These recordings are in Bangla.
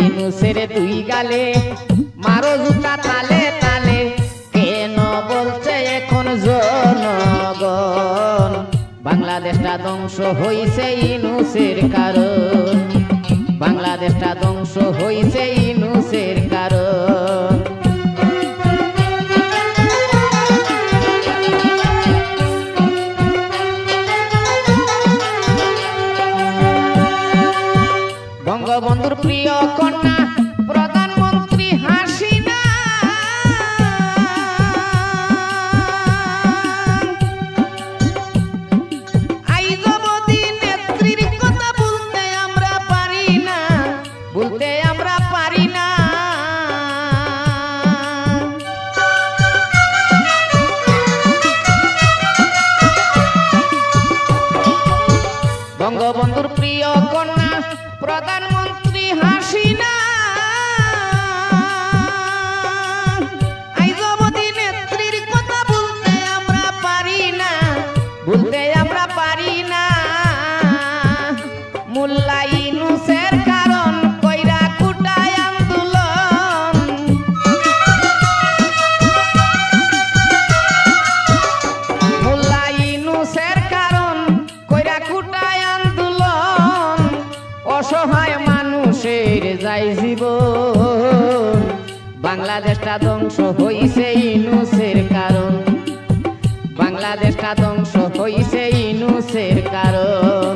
ইনুসের দুই গালে মারো জুতা তালে তালে, কেন বলছে এখন জনগণ বাংলাদেশটা ধ্বংস হইছে ইনুসের কারণ, বাংলাদেশটা ধ্বংস হইছে ইনুসের কারণ। বঙ্গবন্ধুর প্রিয় কন্যা প্রধানমন্ত্রী হাসিনা, আইজবতী নেত্রীর কথা বলতে আমরা পারি না, বলতে আমরা পারি না। বঙ্গবন্ধুর প্রিয় কন্যা প্রধানমন্ত্রী হাসিনা, আইজবতী নেত্রীর কথা বলতে আমরা পারি না, বলতে আমরা পারি না। মোল্লা ইউনূসের কারণ কইরা কুটায় আন্দোলন, মোল্লা ইউনূসের কারণ কইরা কুটায় আন্দোলন, অসহায় মানুষের যাই জীবন বাংলাদেশটা ধ্বংস হইছে ইউনূসের কারণ, বাংলাদেশটা ধ্বংস হইছে ইউনূসের কারণ।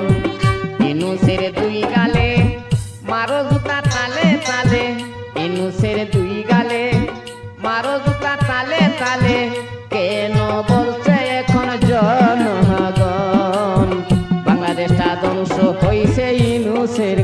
ইউনূসের দুই গালে মারো জুতা তালে তালে, ইউনূসের দুই গালে মারো জুতা তালে তালে, কেন বলছে এখন জনগণ বাংলাদেশটা ধ্বংস হইছে ইউনূসের